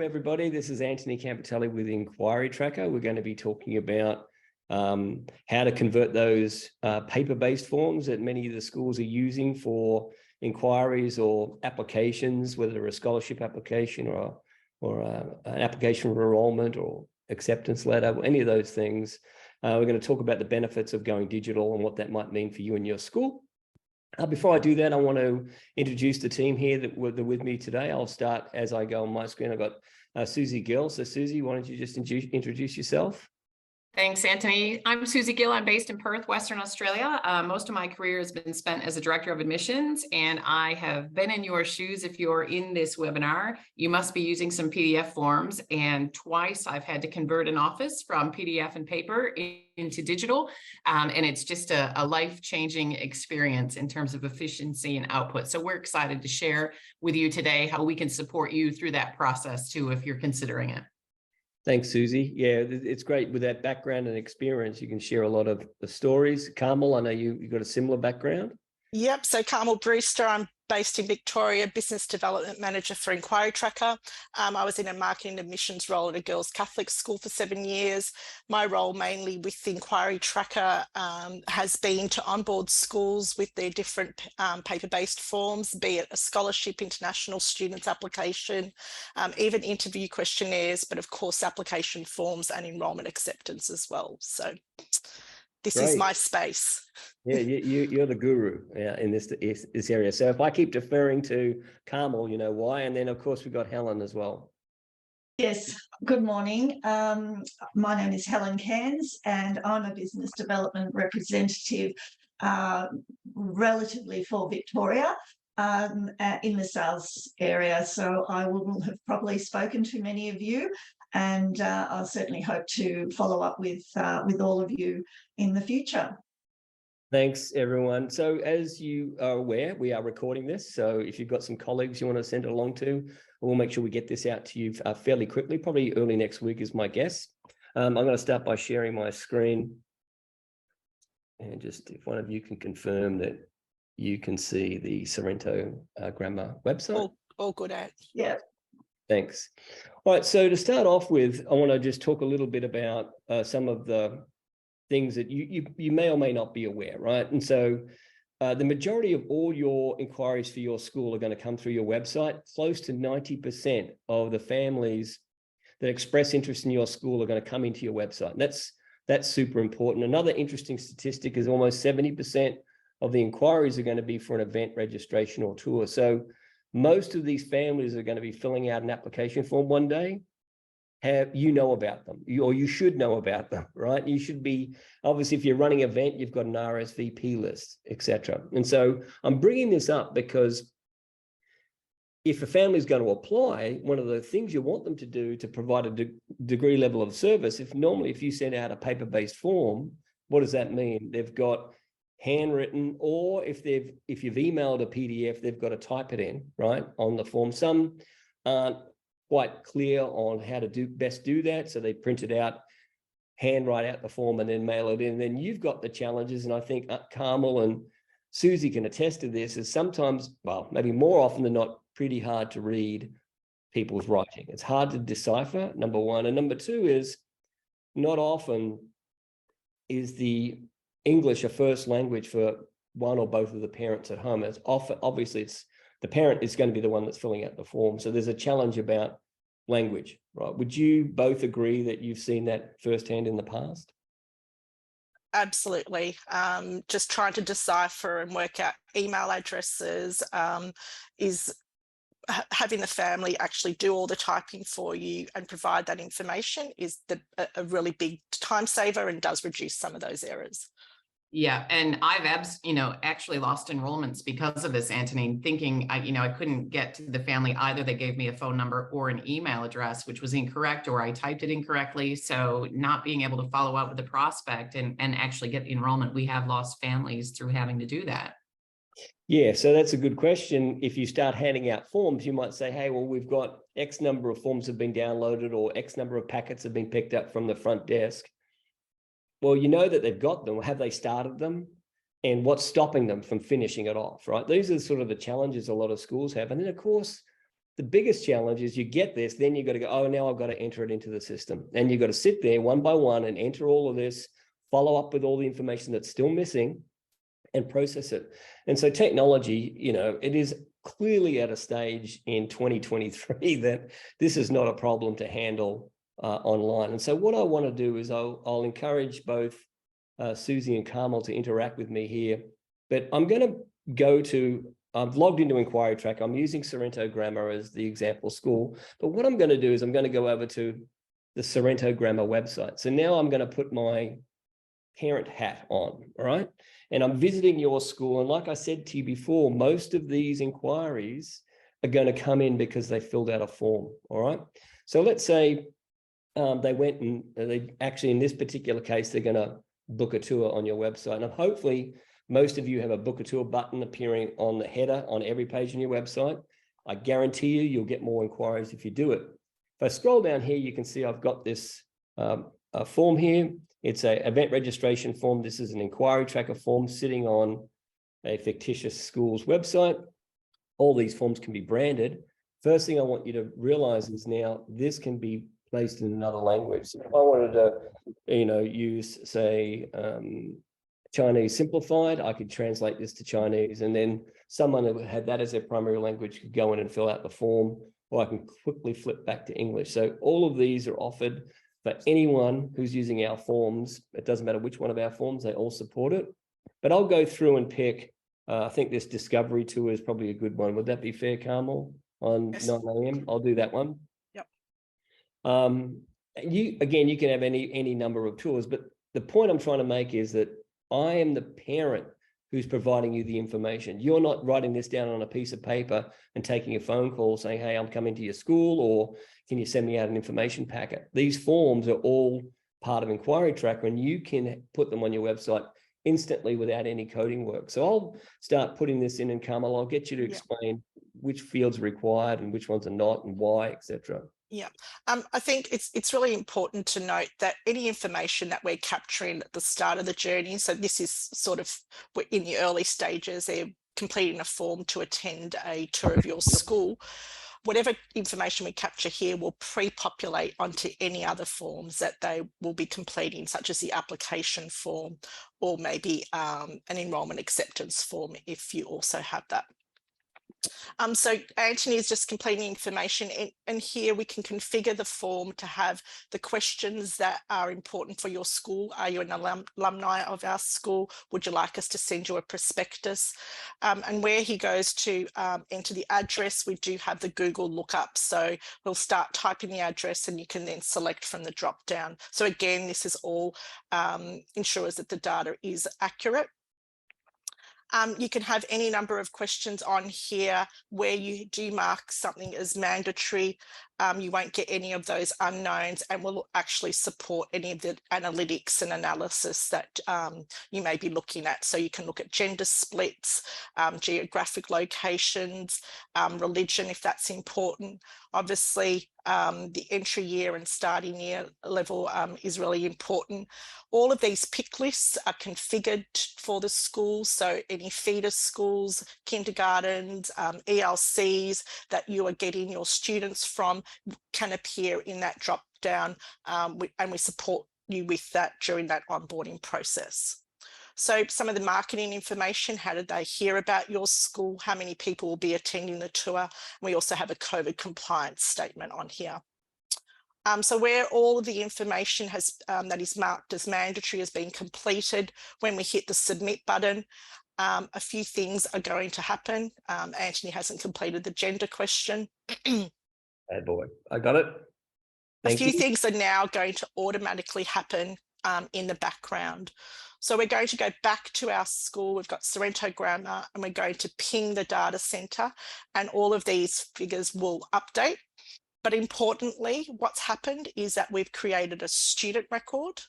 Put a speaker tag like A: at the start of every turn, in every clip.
A: everybody. This is Anthony Campitelli with Enquiry Tracker. We're going to be talking about how to convert those paper-based forms that many of the schools are using for inquiries or applications, whether they're a scholarship application or an application for enrolment or acceptance letter, any of those things. We're going to talk about the benefits of going digital and what that might mean for you and your school. Before I do that, I want to introduce the team here that were with me today. I'll start as I go on my screen. I've got Susie Gill. So Susie, why don't you just introduce yourself?
B: Thanks, Anthony. I'm Susie Gill. I'm based in Perth, Western Australia. Most of my career has been spent as a director of admissions, and I have been in your shoes. If you're in this webinar, you must be using some PDF forms, and twice I've had to convert an office from PDF and paper into digital, and it's just a life-changing experience in terms of efficiency and output. So we're excited to share with you today how we can support you through that process too, if you're considering it.
A: Thanks, Susie. Yeah, it's great with that background and experience. You can share a lot of the stories. Carmel, I know you've got a similar background.
C: Yep, so Carmel Brewster, I'm based in Victoria, Business Development Manager for Enquiry Tracker. I was in a marketing admissions role at a girls' Catholic school for 7 years. My role mainly with Enquiry Tracker has been to onboard schools with their different paper-based forms, be it a scholarship, international students application, even interview questionnaires, but of course application forms and enrolment acceptance as well. So this is my space.
A: Yeah, you're the guru in this area. So if I keep deferring to Carmel, you know why. And then, of course, we've got Helen as well.
D: Yes, good morning. My name is Helen Cairns, and I'm a business development representative relatively for Victoria in the sales area. So I will have probably spoken to many of you, and I'll certainly hope to follow up with all of you in the future.
A: Thanks, everyone. So as you are aware, we are recording this. So if you've got some colleagues you want to send it along to, we'll make sure we get this out to you fairly quickly, probably early next week is my guess. I'm going to start by sharing my screen. And just if one of you can confirm that you can see the Sorrento Grammar website.
C: All good, Ed.
D: Yeah.
A: Thanks. All right, so to start off with, I want to just talk a little bit about some of the things that you may or may not be aware, right? And so the majority of all your inquiries for your school are going to come through your website. Close to 90% of the families that express interest in your school are going to come into your website. And that's super important. Another interesting statistic is almost 70% of the inquiries are going to be for an event registration or tour. So most of these families are going to be filling out an application form one day. You know about them, or you should know about them, right? You should be, obviously, if you're running an event, you've got an RSVP list, etc. And so I'm bringing this up because if a family is going to apply, one of the things you want them to do to provide a degree level of service, if you send out a paper-based form, what does that mean? They've got handwritten, or if you've emailed a PDF, they've got to type it in, right, on the form. Some aren't quite clear on how to best do that, so they print it out, handwrite out the form, and then mail it in. And then you've got the challenges, and I think Carmel and Susie can attest to this, is sometimes, well, maybe more often than not, pretty hard to read people's writing. It's hard to decipher, number one. And number two is, not often is the English a first language for one or both of the parents at home. It's often, obviously, the parent is going to be the one that's filling out the form. So there's a challenge about language, right? Would you both agree that you've seen that firsthand in the past?
C: Absolutely. Just trying to decipher and work out email addresses, is having the family actually do all the typing for you and provide that information is a really big time saver and does reduce some of those errors.
B: Yeah, and I've actually lost enrollments because of this, Anthony, thinking I couldn't get to the family. Either they gave me a phone number or an email address, which was incorrect, or I typed it incorrectly. So not being able to follow up with the prospect and actually get the enrollment, we have lost families through having to do that.
A: Yeah, so that's a good question. If you start handing out forms, you might say, hey, well, we've got X number of forms have been downloaded, or X number of packets have been picked up from the front desk. Well, you know that they've got them. Have they started them? And what's stopping them from finishing it off, right? These are sort of the challenges a lot of schools have. And then, of course, The biggest challenge is you get this, then you've got to go, oh, now I've got to enter it into the system. And you've got to sit there one by one and enter all of this, follow up with all the information that's still missing and process it. And so technology, you know, it is clearly at a stage in 2023 that this is not a problem to handle online. And so what I want to do is I'll encourage both Susie and Carmel to interact with me here, but I'm going to go to, I've logged into Enquiry Tracker. I'm using Sorrento Grammar as the example school, but what I'm going to do is I'm going to go over to the Sorrento Grammar website. So now I'm going to put my parent hat on, all right? And I'm visiting your school. And like I said to you before, most of these inquiries are going to come in because they filled out a form, all right? So let's say they went and they actually, in this particular case, they're going to book a tour on your website. And hopefully most of you have a book a tour button appearing on the header on every page on your website. I guarantee you'll get more inquiries if you do it. If I scroll down here, you can see I've got this form here. It's an event registration form. This is an Enquiry Tracker form sitting on a fictitious school's website. All these forms can be branded. First thing I want you to realize is now this can be placed in another language. So if I wanted to, you know, use, say, Chinese simplified, I could translate this to Chinese, and then someone who had that as their primary language could go in and fill out the form, or I can quickly flip back to English. So all of these are offered for anyone who's using our forms. It doesn't matter which one of our forms, they all support it. But I'll go through and pick, I think this discovery tour is probably a good one. Would that be fair, Carmel, on
C: Yes.
A: 9 a.m.? I'll do that one.
C: Yep.
A: You can have any number of tours, but the point I'm trying to make is that I am the parent who's providing you the information. You're not writing this down on a piece of paper and taking a phone call saying, hey, I'm coming to your school, or can you send me out an information packet? These forms are all part of Enquiry Tracker, and you can put them on your website instantly without any coding work. So I'll start putting this in, and Carmel, I'll get you to explain which fields are required and which ones are not and why, etc.
C: Yeah, I think it's really important to note that any information that we're capturing at the start of the journey, so this is sort of, we're in the early stages, they're completing a form to attend a tour of your school. Whatever information we capture here will pre-populate onto any other forms that they will be completing, such as the application form, or maybe an enrolment acceptance form if you also have that. So Anthony is just completing information, and here we can configure the form to have the questions that are important for your school. Are you an alumni of our school? Would you like us to send you a prospectus? And where he goes to enter the address, we do have the Google lookup. So we'll start typing the address and you can then select from the drop down. So again, this is all ensures that the data is accurate. You can have any number of questions on here where you do mark something as mandatory. You won't get any of those unknowns, and will actually support any of the analytics and analysis that you may be looking at. So you can look at gender splits, geographic locations, religion, if that's important. Obviously, the entry year and starting year level is really important. All of these pick lists are configured for the schools. So any feeder schools, kindergartens, ELCs that you are getting your students from can appear in that drop down, and we support you with that during that onboarding process. So some of the marketing information: how did they hear about your school? How many people will be attending the tour? And we also have a COVID compliance statement on here. So where all of the information has that is marked as mandatory has been completed, when we hit the submit button, a few things are going to happen. Anthony hasn't completed the gender question.
A: Bad boy, I got it. Thank you.
C: A few things are now going to automatically happen in the background. So we're going to go back to our school. We've got Sorrento Grammar, and we're going to ping the data center, and all of these figures will update. But importantly, what's happened is that we've created a student record.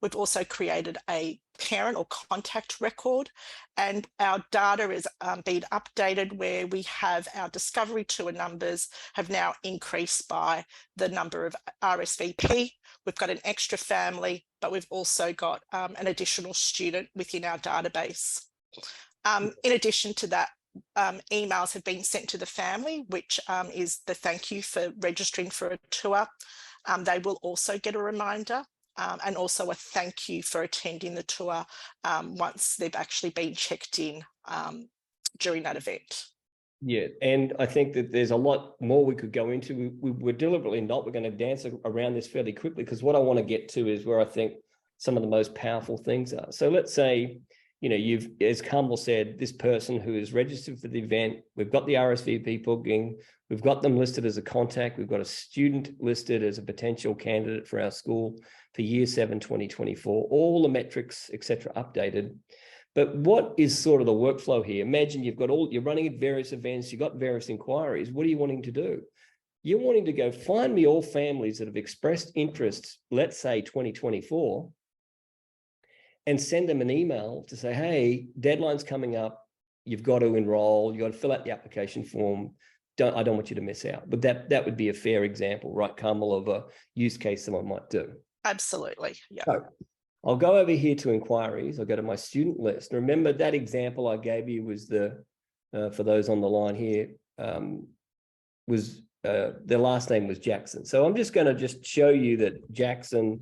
C: We've also created a parent or contact record, and our data is being updated, where we have our discovery tour numbers have now increased by the number of RSVP. We've got an extra family, but we've also got an additional student within our database. In addition to that, emails have been sent to the family, which is the thank you for registering for a tour. They will also get a reminder and also a thank you for attending the tour once they've actually been checked in during that event.
A: Yeah, and I think that there's a lot more we could go into. We're deliberately not. We're going to dance around this fairly quickly because what I want to get to is where I think some of the most powerful things are. So let's say, you know, you've, as Carmel said, this person who is registered for the event, we've got the RSVP booking, we've got them listed as a contact, we've got a student listed as a potential candidate for our school for Year 7 2024, all the metrics, etc., updated. But what is sort of the workflow here? Imagine you've got you're running various events, you've got various inquiries. What are you wanting to do? You're wanting to go find me all families that have expressed interest, let's say 2024, and send them an email to say, hey, deadline's coming up. You've got to enroll. You've got to fill out the application form. I don't want you to miss out. But that would be a fair example, right, Carmel, of a use case someone might do.
C: Absolutely. Yeah.
A: So I'll go over here to inquiries. I'll go to my student list. Remember that example I gave you was the, for those on the line here, was their last name was Jackson. So I'm just going to show you that Jackson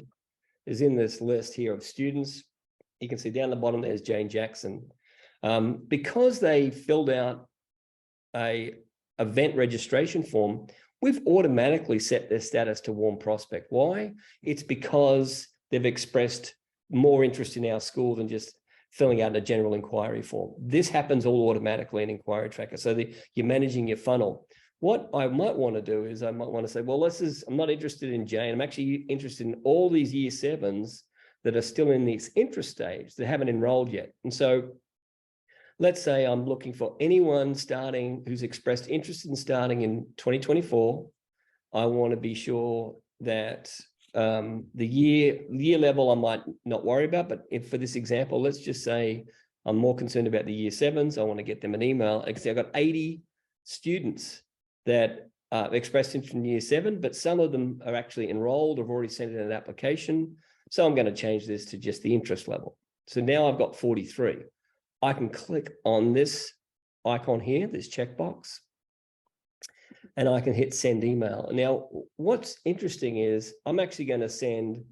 A: is in this list here of students. You can see down the bottom, there's Jane Jackson. Because they filled out a event registration form, we've automatically set their status to warm prospect. Why? It's because they've expressed more interest in our school than just filling out a general inquiry form. This happens all automatically in Enquiry Tracker. So you're managing your funnel. What I might want to do is I might want to say, well, I'm not interested in Jane. I'm actually interested in all these Year 7s that are still in this interest stage that haven't enrolled yet. And so let's say I'm looking for anyone starting who's expressed interest in starting in 2024. I want to be sure that the year level I might not worry about, but if for this example, let's just say I'm more concerned about the Year 7s. I want to get them an email. I've got 80 students that expressed interest in Year 7, but some of them are actually enrolled or have already sent in an application. So I'm going to change this to just the interest level. So now I've got 43. I can click on this icon here, this checkbox, and I can hit send email. Now, what's interesting is I'm actually going to send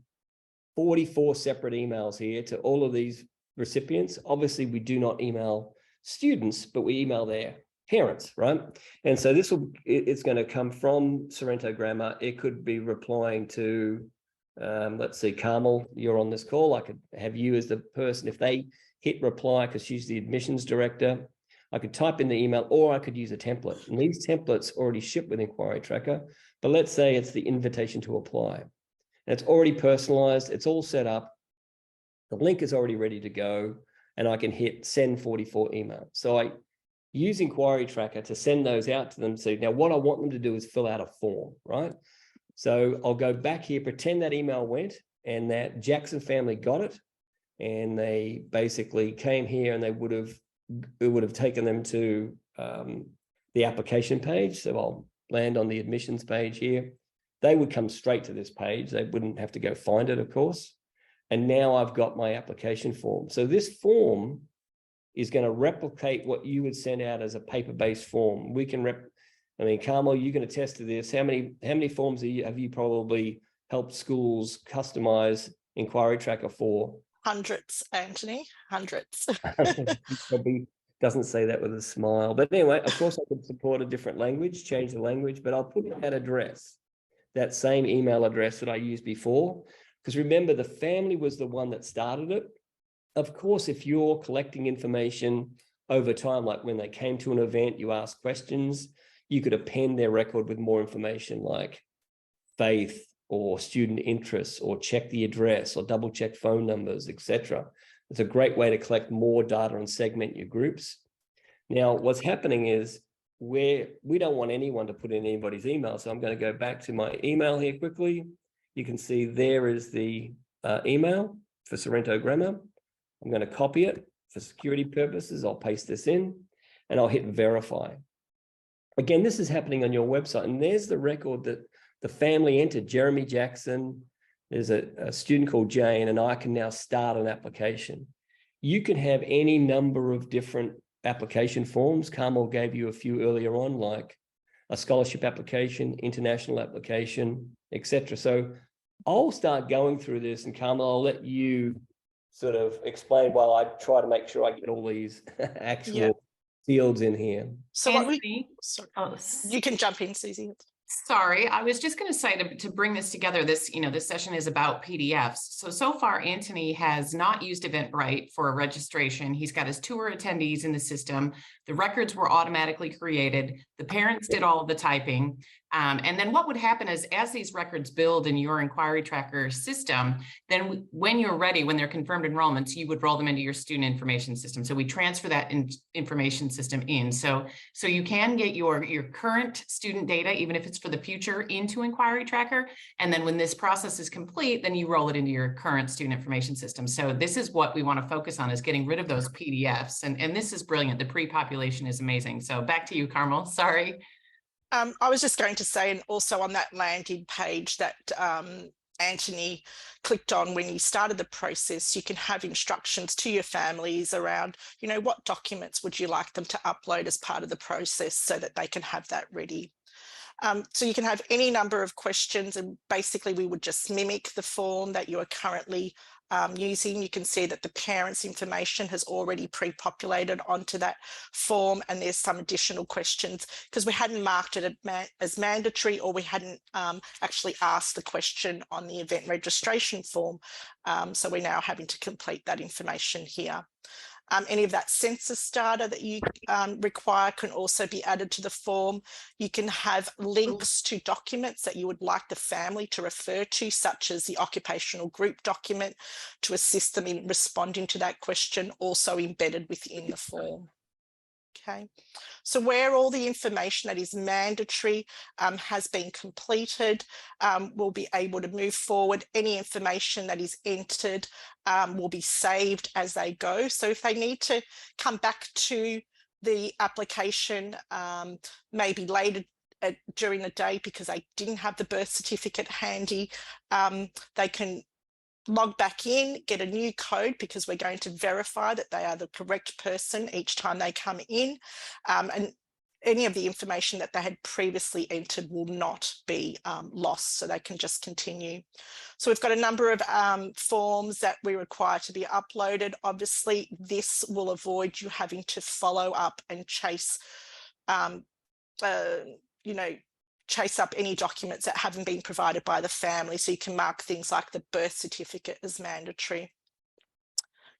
A: 44 separate emails here to all of these recipients. Obviously, we do not email students, but we email their parents, right? And so it's going to come from Sorrento Grammar. It could be replying to, let's see, Carmel, you're on this call. I could have you as the person. If they hit reply, because she's the admissions director, I could type in the email, or I could use a template. And these templates already ship with Enquiry Tracker. But let's say it's the invitation to apply. And it's already personalized. It's all set up. The link is already ready to go. And I can hit send 44 emails. So I use Enquiry Tracker to send those out to them. So now what I want them to do is fill out a form, right? So I'll go back here, pretend that email went and that Jackson family got it. And they basically came here and it would have taken them to the application page. So I'll land on the admissions page here. They would come straight to this page. They wouldn't have to go find it, of course. And now I've got my application form. So this form is going to replicate what you would send out as a paper-based form. We can I mean, Carmel, you can attest to this. How many forms have you probably helped schools customize Enquiry Tracker for?
C: Hundreds, Anthony, hundreds.
A: Probably doesn't say that with a smile. But anyway, of course, I could support a different language, change the language, but I'll put in that address, that same email address that I used before. Because remember, the family was the one that started it. Of course, if you're collecting information over time, like when they came to an event, you ask questions, you could append their record with more information like faith or student interests, or check the address, or double check phone numbers, etc. It's a great way to collect more data and segment your groups. Now, what's happening is we don't want anyone to put in anybody's email. So I'm going to go back to my email here quickly. You can see there is the email for Sorrento Grammar. I'm going to copy it for security purposes. I'll paste this in and I'll hit verify. Again, this is happening on your website, and there's the record that the family entered, Jeremy Jackson. There's a student called Jane, and I can now start an application. You can have any number of different application forms. Carmel gave you a few earlier on, like a scholarship application, international application, etc. So I'll start going through this, and Carmel, I'll let you sort of explain while I try to make sure I get all these actual fields in here.
C: So
B: Anthony,
C: you can jump in, Susie.
B: Sorry, I was just going to say to bring this together, this session is about PDFs. So far, Anthony has not used Eventbrite for a registration. He's got his tour attendees in the system. The records were automatically created. The parents did all of the typing. And then what would happen is, as these records build in your Enquiry Tracker system, then when you're ready, when they're confirmed enrollments, you would roll them into your student information system. So we transfer that information system in. So you can get your current student data, even if it's for the future, into Enquiry Tracker. And then when this process is complete, then you roll it into your current student information system. So this is what we want to focus on, is getting rid of those PDFs. And this is brilliant. The pre-population is amazing. So back to you, Carmel. Sorry.
C: I was just going to say, and also on that landing page that Anthony clicked on when he started the process, you can have instructions to your families around, what documents would you like them to upload as part of the process so that they can have that ready. So you can have any number of questions, and basically we would just mimic the form that you are currently using. You can see that the parents' information has already pre-populated onto that form, and there's some additional questions because we hadn't marked it as mandatory, or we hadn't actually asked the question on the event registration form. So we're now having to complete that information here. Any of that census data that you require can also be added to the form. You can have links to documents that you would like the family to refer to, such as the occupational group document, to assist them in responding to that question, also embedded within the form. Okay, so where all the information that is mandatory has been completed, we'll be able to move forward. Any information that is entered will be saved as they go. So if they need to come back to the application maybe later during the day because they didn't have the birth certificate handy, they can log back in, get a new code, because we're going to verify that they are the correct person each time they come in, and any of the information that they had previously entered will not be lost, so they can just continue. So we've got a number of forms that we require to be uploaded. Obviously, this will avoid you having to follow up and chase chase up any documents that haven't been provided by the family. So you can mark things like the birth certificate as mandatory.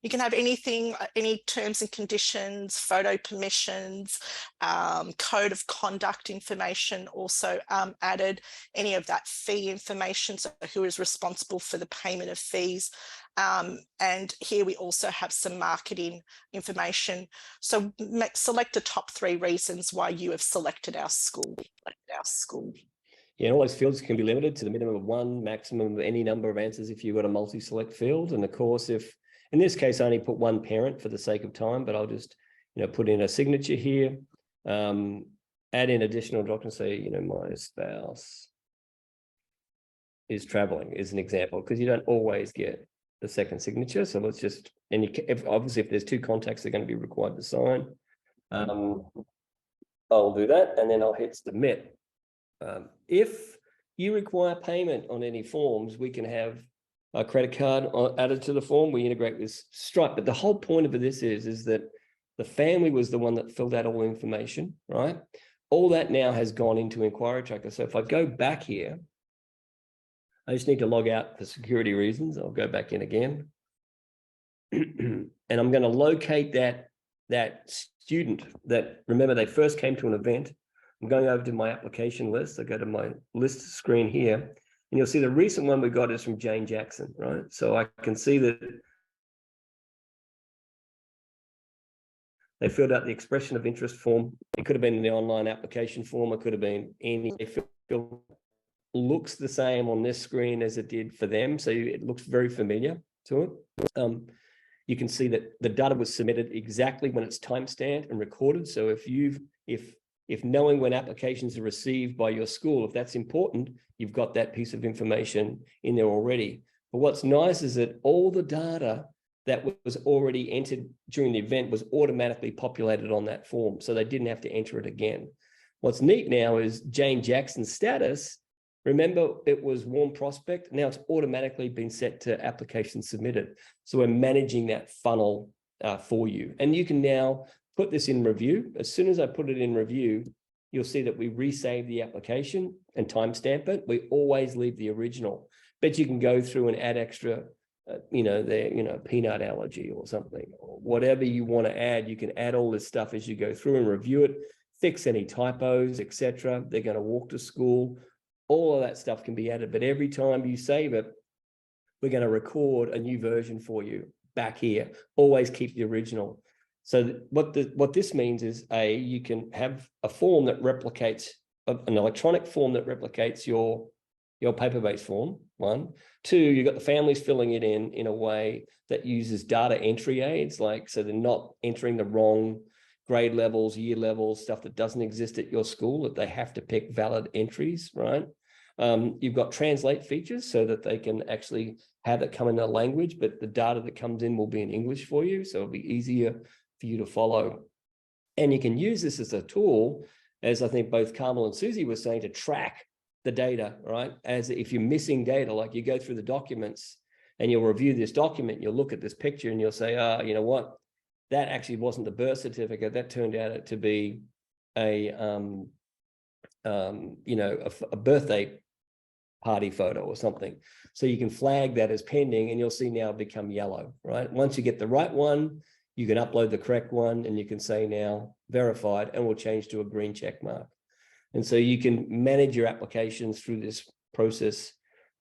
C: You can have anything, any terms and conditions, photo permissions, code of conduct information also added, any of that fee information, so who is responsible for the payment of fees. And here we also have some marketing information. So select the top 3 reasons why you have selected our school.
A: Yeah, and all those fields can be limited to the minimum of 1, maximum of any number of answers if you've got a multi-select field. And of course, if in this case, I only put 1 parent for the sake of time, but I'll just, put in a signature here, add in additional documents, say, my spouse is traveling is an example, because you don't always get the second signature. So let's just, and obviously if there's 2 contacts, they're going to be required to sign. I'll do that, and then I'll hit submit. If you require payment on any forms, we can have a credit card added to the form. We integrate with Stripe, but the whole point of this is that the family was the one that filled out all the information, right? All that now has gone into Enquiry Tracker. So if I go back here, I just need to log out for security reasons. I'll go back in again. And I'm going to locate that student that, remember, they first came to an event. I'm going over to my application list. I go to my list screen here, and you'll see the recent one we got is from Jane Jackson, right? So I can see that they filled out the expression of interest form. It could have been in the online application form. It could have been any. Looks the same on this screen as it did for them. So it looks very familiar to it. You can see that the data was submitted exactly when it's timestamped and recorded. So if knowing when applications are received by your school, if that's important, you've got that piece of information in there already. But what's nice is that all the data that was already entered during the event was automatically populated on that form. So they didn't have to enter it again. What's neat now is Jane Jackson's status. Remember, it was warm prospect. Now it's automatically been set to application submitted. So we're managing that funnel for you. And you can now put this in review. As soon as I put it in review, you'll see that we resave the application and timestamp it. We always leave the original, but you can go through and add extra, peanut allergy or something, or whatever you want to add. You can add all this stuff as you go through and review it, fix any typos, etc. They're going to walk to school. All of that stuff can be added, but every time you save it, we're going to record a new version for you back here. Always keep the original. So what this means is, you can have a form that replicates, an electronic form that replicates your paper-based form, 1. 2, you've got the families filling it in a way that uses data entry aids, so they're not entering the wrong grade levels, year levels, stuff that doesn't exist at your school, that they have to pick valid entries, right? You've got translate features so that they can actually have it come in a language, but the data that comes in will be in English for you. So it'll be easier for you to follow. And you can use this as a tool, as I think both Carmel and Susie were saying, to track the data, right? As if you're missing data, like you go through the documents and you'll review this document, you'll look at this picture and you'll say, you know what? That actually wasn't the birth certificate. That turned out to be a birthday party photo or something. So you can flag that as pending, and you'll see now become yellow, right? Once you get the right one, you can upload the correct one, and you can say now verified, and we'll change to a green check mark. And so you can manage your applications through this process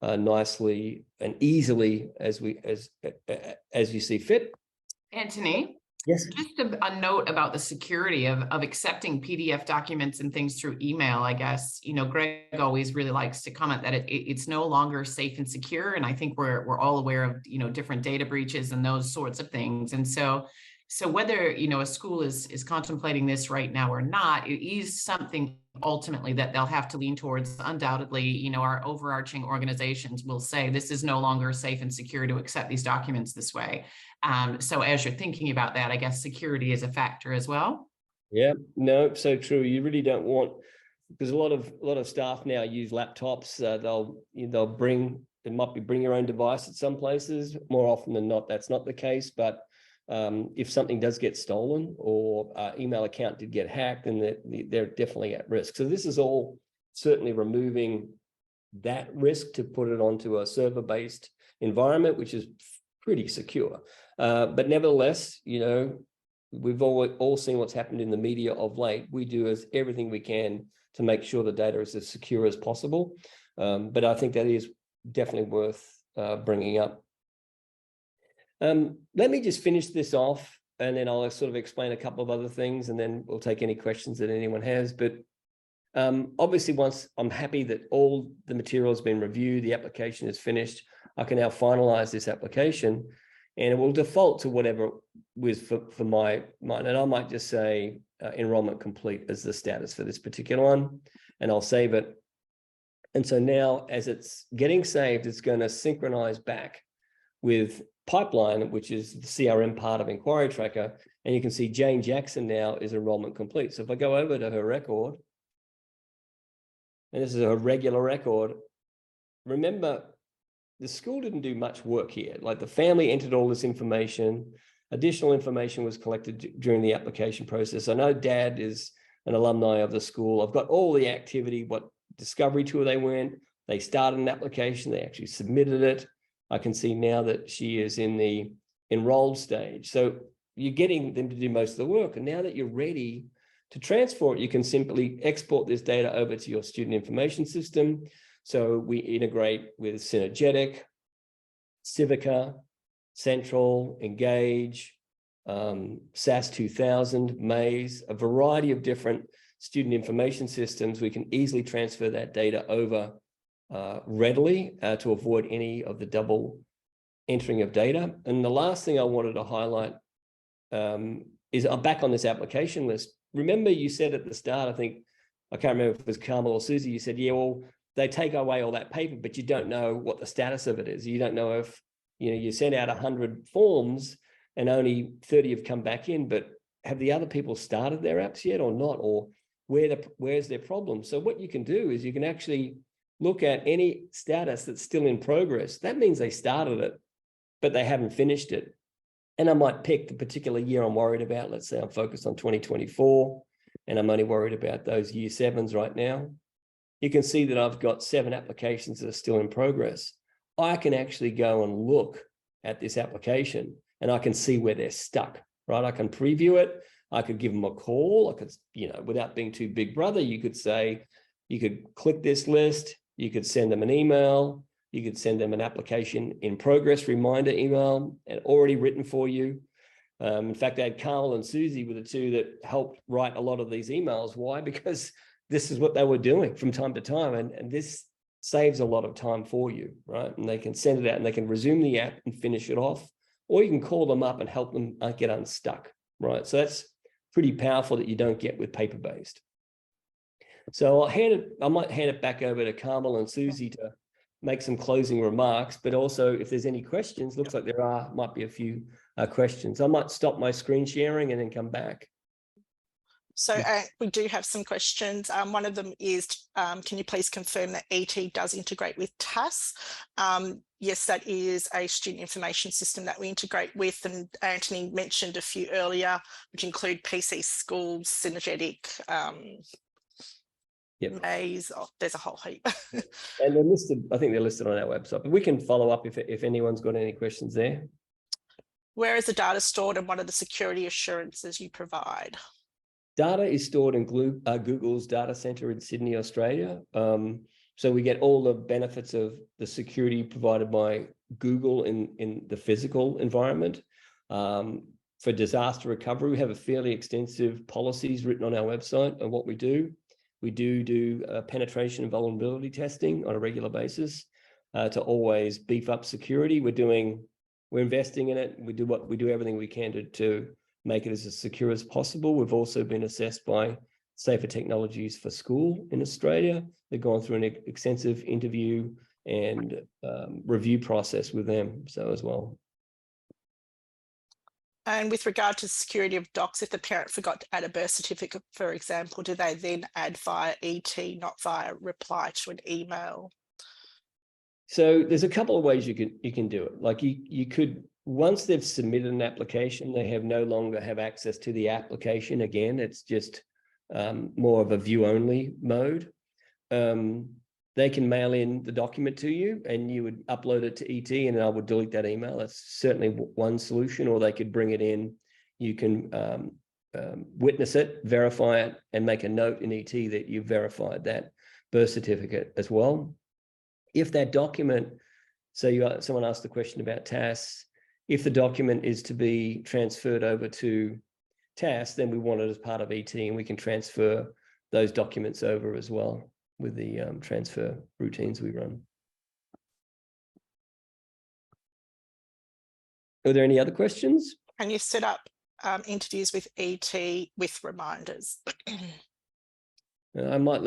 A: nicely and easily as you see fit.
B: Anthony?
A: Yes.
B: Just a note about the security of accepting PDF documents and things through email. I guess, Greg always really likes to comment that it's no longer safe and secure. And I think we're all aware of, different data breaches and those sorts of things. And so whether, a school is contemplating this right now or not, it is something ultimately that they'll have to lean towards. Undoubtedly, our overarching organizations will say this is no longer safe and secure to accept these documents this way. So as you're thinking about that, I guess security is a factor as well.
A: Yeah, no, so true. You really don't want, because a lot of staff now use laptops. They'll bring your own device at some places. More often than not, that's not the case. But if something does get stolen or email account did get hacked, then they're definitely at risk. So this is all certainly removing that risk to put it onto a server-based environment, which is pretty secure. But nevertheless, we've all seen what's happened in the media of late. We do everything we can to make sure the data is as secure as possible. But I think that is definitely worth bringing up. Let me just finish this off, and then I'll sort of explain a couple of other things, and then we'll take any questions that anyone has. But obviously, once I'm happy that all the material has been reviewed, the application is finished, I can now finalize this application, and it will default to whatever was for mine. And I might just say enrollment complete as the status for this particular one, and I'll save it. And so now, as it's getting saved, it's going to synchronize back with Pipeline, which is the CRM part of Enquiry Tracker. And you can see Jane Jackson now is enrollment complete. So if I go over to her record, and this is her regular record, remember, the school didn't do much work here. Like, the family entered all this information. Additional information was collected during the application process. I know Dad is an alumni of the school. I've got all the activity, what discovery tour they went. They started an application. They actually submitted it. I can see now that she is in the enrolled stage. So you're getting them to do most of the work. And now that you're ready to transfer it, you can simply export this data over to your student information system. So we integrate with Synergetic, Civica, Central, Engage, SAS 2000, Maze, a variety of different student information systems. We can easily transfer that data over readily to avoid any of the double entering of data. And the last thing I wanted to highlight is I'm back on this application list. Remember, you said at the start, I think, I can't remember if it was Carmel or Susie, you said, yeah, well, they take away all that paper, but you don't know what the status of it is. You don't know if you send out 100 forms and only 30 have come back in, but have the other people started their apps yet or not? Or where's their problem? So what you can do is you can actually look at any status that's still in progress. That means they started it, but they haven't finished it. And I might pick the particular year I'm worried about. Let's say I'm focused on 2024, and I'm only worried about those year 7s right now. You can see that I've got 7 applications that are still in progress. I can actually go and look at this application and I can see where they're stuck, right? I can preview it. I could give them a call. I could, without being too big brother, you could say, you could click this list. You could send them an email. You could send them an application in progress reminder email and already written for you. In fact, I had Carl and Susie were the 2 that helped write a lot of these emails. Why? Because this is what they were doing from time to time. And this saves a lot of time for you, right? And they can send it out and they can resume the app and finish it off, or you can call them up and help them get unstuck, right? So that's pretty powerful that you don't get with paper-based. So I might hand it back over to Carmel and Susie to make some closing remarks, but also if there's any questions, looks like there might be a few questions. I might stop my screen sharing and then come back.
C: So we do have some questions. One of them is, can you please confirm that ET does integrate with TAS? Yes, that is a student information system that we integrate with, and Anthony mentioned a few earlier, which include PC Schools, Synergetic, Maze. Oh, there's a whole heap.
A: And they're listed, I think they're listed on our website, but we can follow up if anyone's got any questions there.
C: Where is the data stored and what are the security assurances you provide?
A: Data is stored in Google's data center in Sydney, Australia. So we get all the benefits of the security provided by Google in the physical environment. For disaster recovery, we have a fairly extensive policies written on our website on what we do. We do penetration and vulnerability testing on a regular basis to always beef up security. We're investing in it. We do everything we can to make it as secure as possible. We've also been assessed by Safer Technologies for School in Australia. They've gone through an extensive interview and review process with them, so as well.
C: And with regard to security of docs, if the parent forgot to add a birth certificate, for example, do they then add via ET, not via reply to an email?
A: So there's a couple of ways you can do it. Like you could, once they've submitted an application, they no longer have access to the application. Again, it's just more of a view only mode. They can mail in the document to you and you would upload it to ET and I would delete that email. That's certainly one solution, or they could bring it in. You can witness it, verify it, and make a note in ET that you verified that birth certificate as well. If that document, so someone asked the question about TAS, if the document is to be transferred over to TAS, then we want it as part of ET and we can transfer those documents over as well with the transfer routines we run. Are there any other questions?
C: Can you set up interviews with ET with reminders?
A: I might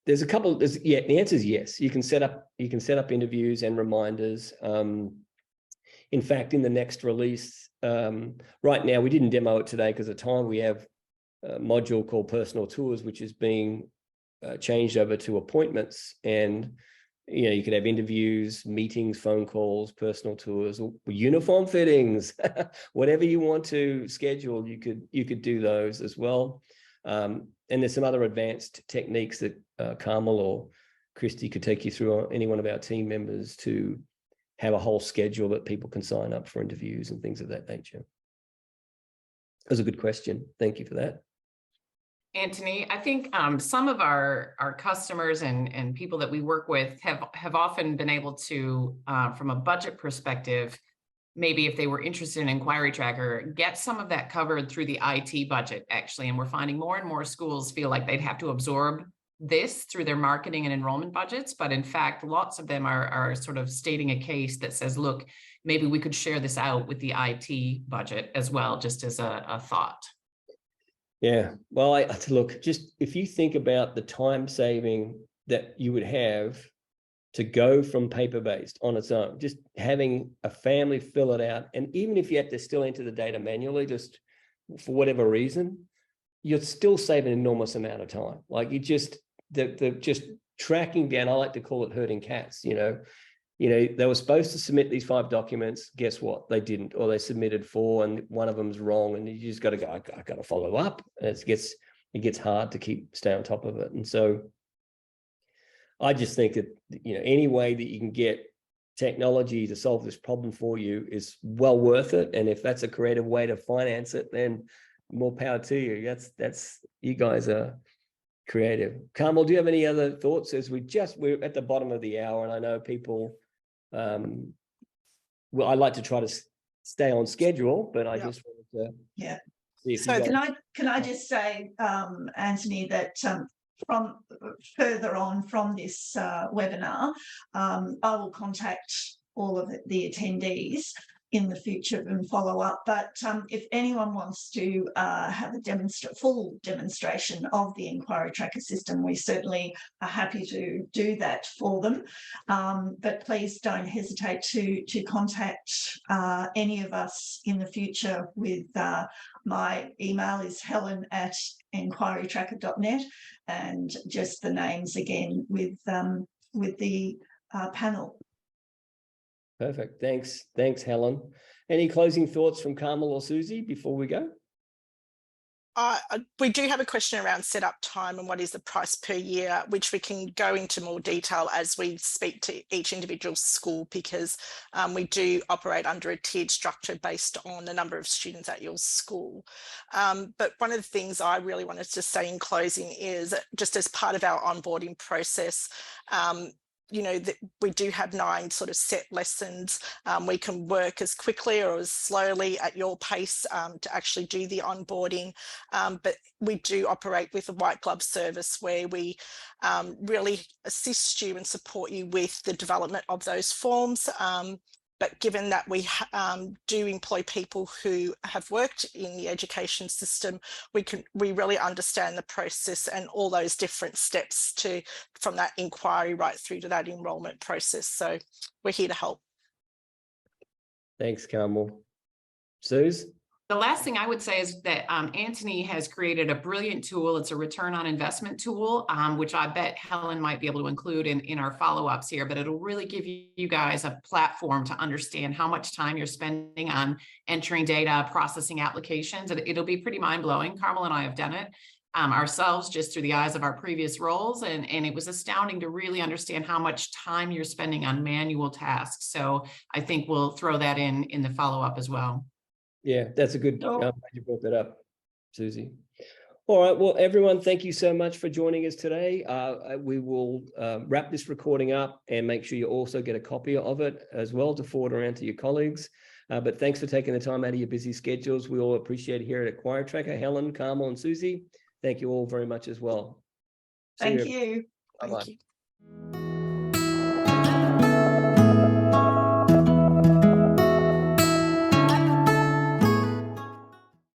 A: there's a couple, the answer is yes. You can set up interviews and reminders. In fact, in the next release, right now, we didn't demo it today because of time. We have a module called Personal Tours, which is being changed over to appointments. And, you could have interviews, meetings, phone calls, personal tours, or uniform fittings, whatever you want to schedule, you could do those as well. And there's some other advanced techniques that Carmel or Christy could take you through, or any one of our team members, to have a whole schedule that people can sign up for interviews and things of that nature. That was a good question. Thank you for that.
B: Anthony, I think some of our customers and people that we work with have often been able to, from a budget perspective, maybe if they were interested in Enquiry Tracker, get some of that covered through the IT budget, actually. And we're finding more and more schools feel like they'd have to absorb this through their marketing and enrollment budgets. But in fact, lots of them are sort of stating a case that says, look, maybe we could share this out with the IT budget as well, just as a thought.
A: Yeah, well, look, just if you think about the time saving that you would have to go from paper-based on its own, just having a family fill it out. And even if you have to still enter the data manually, just for whatever reason, you're still saving an enormous amount of time. Like you just, the just tracking down, I like to call it herding cats, they were supposed to submit these 5 documents. Guess what? They didn't, or they submitted 4 and one of them's wrong. And you just got to go, I got to follow up. And it gets hard to stay on top of it. And so I just think that, any way that you can get technology to solve this problem for you is well worth it. And if that's a creative way to finance it, then more power to you. That's you guys are creative. Carmel, do you have any other thoughts as we're at the bottom of the hour, and I know people, well, I like to try to stay on schedule, but I just wanted to see if
D: so
A: you guys...
D: can I just say, Anthony, that from further on from this webinar, I will contact all of the attendees in the future and follow up. But if anyone wants to have a full demonstration of the Enquiry Tracker system, we certainly are happy to do that for them. But please don't hesitate to contact any of us in the future with my email is helen@enquirytracker.net, and just the names again with the panel.
A: Perfect. Thanks, Helen. Any closing thoughts from Carmel or Susie before we go?
C: We do have a question around setup time and what is the price per year, which we can go into more detail as we speak to each individual school, because we do operate under a tiered structure based on the number of students at your school. But one of the things I really wanted to say in closing is just as part of our onboarding process, that we do have 9 sort of set lessons. We can work as quickly or as slowly at your pace to actually do the onboarding. But we do operate with a white glove service where we really assist you and support you with the development of those forms. But given that we do employ people who have worked in the education system, we really understand the process and all those different steps from that inquiry right through to that enrolment process. So we're here to help.
A: Thanks, Carmel. Suze?
B: The last thing I would say is that Anthony has created a brilliant tool. It's a return on investment tool, which I bet Helen might be able to include in our follow-ups here, but it'll really give you guys a platform to understand how much time you're spending on entering data, processing applications. It'll be pretty mind-blowing. Carmel and I have done it ourselves just through the eyes of our previous roles. And it was astounding to really understand how much time you're spending on manual tasks. So I think we'll throw that in the follow-up as well.
A: Yeah, that's a good, you brought that up, Susie. All right, well, everyone, thank you so much for joining us today. We will wrap this recording up and make sure you also get a copy of it as well to forward around to your colleagues. But thanks for taking the time out of your busy schedules. We all appreciate it here at Enquiry Tracker. Helen, Carmel, and Susie, thank you all very much as well.
D: Thank you.
A: Bye-bye.
C: Thank you.